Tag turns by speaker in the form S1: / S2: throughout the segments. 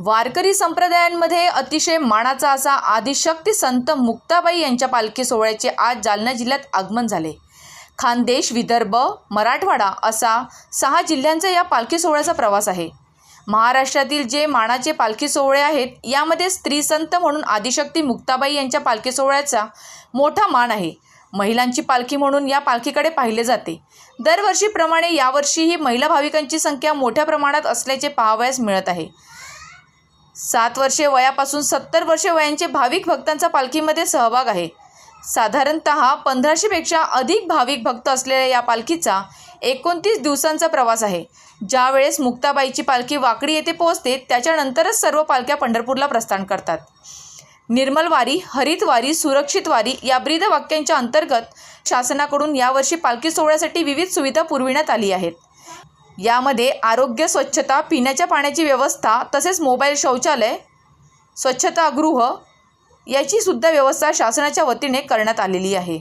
S1: वारकरी संप्रदायांमध्ये अतिशय मानाचा असा आदिशक्ती संत मुक्ताबाई यांच्या पालखी सोहळ्याचे आज जालना जिल्ह्यात आगमन झाले। खानदेश, विदर्भ, मराठवाडा असा 6 जिल्ह्यांचा या पालखी सोहळ्याचा प्रवास आहे। महाराष्ट्रातील जे मानाचे पालखी सोहळे आहेत यामध्ये स्त्री संत म्हणून आदिशक्ती मुक्ताबाई यांच्या पालखी सोहळ्याचा मोठा मान आहे। महिलांची पालखी म्हणून या पालखीकडे पाहिले जाते। दरवर्षीप्रमाणे यावर्षीही महिला भाविकांची संख्या मोठ्या प्रमाणात असल्याचे पाहावयास मिळत आहे। 7 वर्षे वयापासून 70 वर्षे वयांचे भाविक भक्तांचा पालखीमध्ये सहभाग आहे। साधारणतः 1500 पेक्षा अधिक भाविक भक्त असलेल्या या पालखीचा 29 दिवसांचा प्रवास आहे। ज्यावेळेस मुक्ताबाईची पालखी वाकडी येथे पोहोचते त्याच्यानंतरच सर्व पालख्या पंढरपूरला प्रस्थान करतात। निर्मल वारी, हरित वारी, सुरक्षित वारी या ब्रीद वाक्यांच्या अंतर्गत शासनाकडून यावर्षी पालखी सोहळ्यासाठी विविध सुविधा पुरविण्यात आली आहेत। यामध्ये आरोग्य, स्वच्छता, पिण्याच्या पाण्याची व्यवस्था तसेच मोबाईल शौचालय, स्वच्छतागृह याची सुद्धा व्यवस्था शासनाच्या वतीने करण्यात आलेली आहे।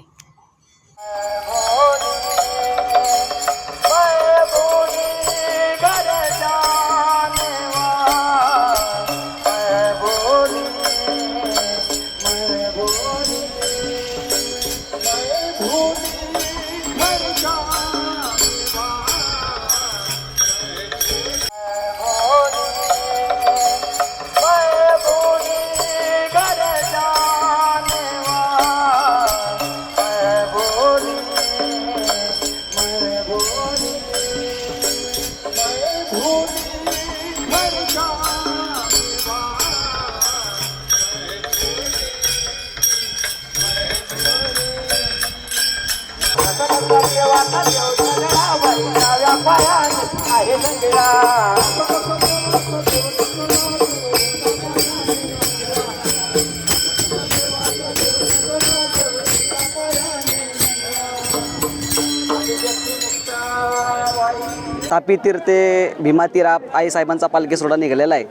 S2: तापी तीर्थ ते भीमा तीराप आई साहेबांचा पालखी सोहळा निघालेला आहे।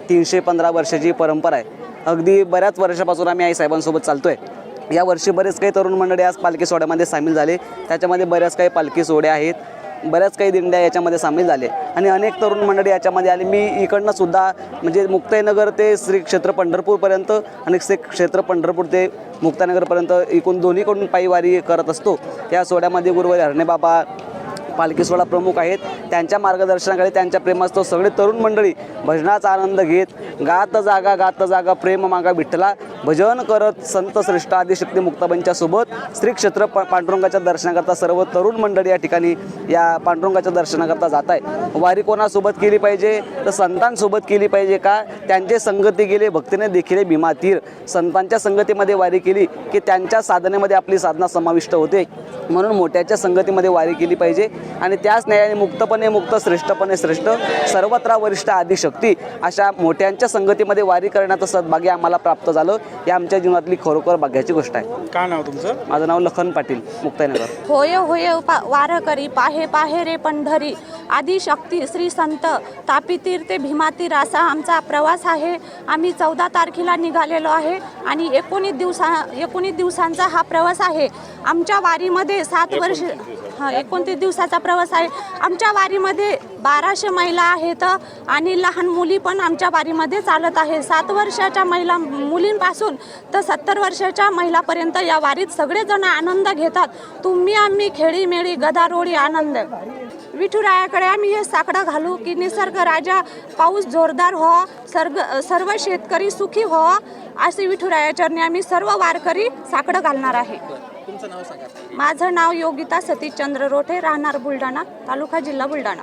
S2: 315 वर्षाची परंपरा आहे। अगदी बऱ्याच वर्षापासून आम्ही आई साहेबांसोबत चालतोय। या वर्षी बरेच काही तरुण मंडळी आज पालखी सोहळ्यामध्ये सामील झाले। त्याच्यामध्ये बऱ्याच काही पालखी सोहळे आहेत, बऱ्याच काही दिंड्या याच्यामध्ये सामील झाले आणि अनेक तरुण मंडळी याच्यामध्ये आले। मी इकडनं सुद्धा म्हणजे मुक्ताईनगर ते श्री क्षेत्र पंढरपूरपर्यंत आणि श्री क्षेत्र पंढरपूर ते मुक्ताईनगरपर्यंत एकूण दोन्हीकडून पायीवारी करत असतो। या सोहळ्यामध्ये गुरुवारी हरणेबाबा पालखी सोहळा प्रमुख आहेत। त्यांच्या मार्गदर्शनाखाली त्यांच्या प्रेमास्तव सगळे तरुण मंडळी भजनाचा आनंद घेत गात जागा प्रेम मागा विठ्ठला भजन करत संत श्रेष्ठ आदिशक्ती मुक्ताबाईंच्या सोबत श्री क्षेत्र पांडुरंगाच्या दर्शनाकरता सर्व तरुण मंडळी या ठिकाणी या पांडुरंगाच्या दर्शनाकरता जात आहे। वारी कोणासोबत केली पाहिजे तर संतांसोबत केली पाहिजे। का त्यांचे संगती गेले भक्तीने देखील भीमा तीर। संतांच्या संगतीमध्ये वारी केली की त्यांच्या साधनेमध्ये आपली साधना समाविष्ट होते। म्हणून मोठ्याच्या संगतीमध्ये वारी केली पाहिजे आणि त्याच न्यायाने मुक्तपणे मुक्त, श्रेष्ठपणे श्रेष्ठ, सर्वत्र वरिष्ठ आदिशक्ती अशा मोठ्यांच्या संगतीमध्ये वारी करण्याचं सद्भाग्य आम्हाला प्राप्त झालं। ही आमच्या जीवनातली खरोखर भाग्याची गोष्ट आहे।
S3: काय नाव तुमचं?
S2: माझं नाव लखन पाटील, मुक्ताईनगर।
S4: होय होय वारकरी पाहे पाहे रे पंढरी, आदिशक्ती श्री संत तापी तीर ते भीमा तीर असा आमचा प्रवास आहे। आम्ही 14 तारखेला निघालेलो आहे आणि 19 दिवसांचा हा प्रवास आहे। आमच्या वारीमध्ये 29 दिवसाचा प्रवास आहे। आमच्या वारीमध्ये 1200 महिला आहेत आणि लहान मुली पण आमच्या वारीमध्ये चालत आहे। 7 वर्षाच्या मुलींपासून तर 70 वर्षाच्या महिलापर्यंत या वारीत सगळेजण आनंद घेतात। तुम्ही आम्ही खेळीमेळी गदारोळी आनंद। विठुरायाकडे आम्ही हे साकडं घालू की निसर्ग राजा पाऊस जोरदार हो, सर्व शेतकरी सुखी हो, असे विठुरायाचरणी आम्ही सर्व वारकरी साकडं घालणार आहे।
S3: तुमचं नाव सांगा।
S4: माझं नाव योगिता सतीश चंद्र रोठे, राहणार बुलढाणा, तालुका जिल्हा बुलढाणा।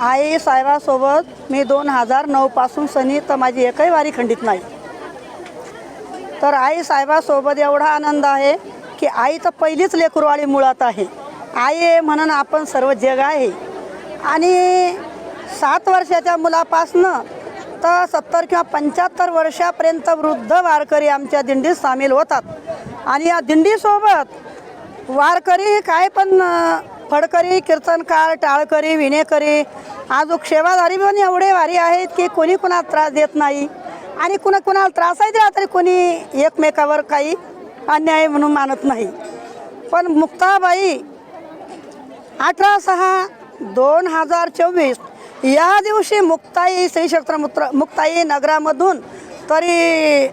S5: आई साहेबासोबत मी 2009 पासून सनी तर माझी एकही वारी खंडित नाही। तर आई साहेबासोबत एवढा आनंद आहे की आई तर पहिलीच लेकरवाळी मुळात आहे। आई म्हणून आपण सर्व जग आहे आणि 7 वर्षाच्या मुलापासनं तर 70 किंवा 75 वर्षापर्यंत वृद्ध वारकरी आमच्या दिंडीत सामील होतात आणि या दिंडीसोबत वारकरी काय पण फडकरी, कीर्तनकार, टाळकरी, विणेकरी, अजून सेवाधारी पण एवढे वारी आहेत की कोणी कोणाला त्रास देत नाही आणि कुणाला त्रास आहे तरी कोणी एकमेकावर काही अन्याय म्हणून मानत नाही। पण मुक्ताबाई 18/6/2024 या दिवशी मुक्ताई श्री क्षेत्र मुक्ताई नगरामधून तरी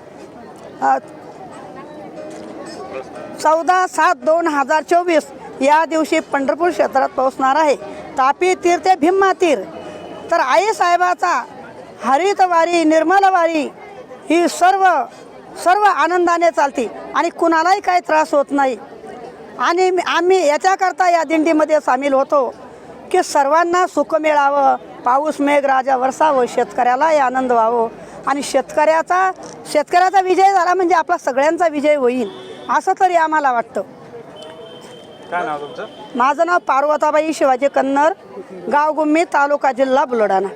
S5: 14/7/2024 या दिवशी पंढरपूर क्षेत्रात पोहोचणार आहे तापी तीर ते भीमा तीर। तर आई साहेबाचा हरित वारी निर्मल वारी ही सर्व आनंदाने चालते आणि कुणालाही काही त्रास होत नाही। आणि आम्ही याच्याकरता या दिंडीमध्ये सामील होतो की सर्वांना सुख मिळावं, पाऊस मेघराजा वर्षावं, शेतकऱ्यालाही आनंद व्हावं आणि शेतकऱ्याचा विजय झाला म्हणजे आपला सगळ्यांचा विजय होईल असं तरी आम्हाला वाटतं।
S3: काय नाव तुमचं?
S5: माझं नाव पार्वताबाई शिवाजी कन्नर, गाव गुम्मी, तालुका जिल्हा बुलढाणा।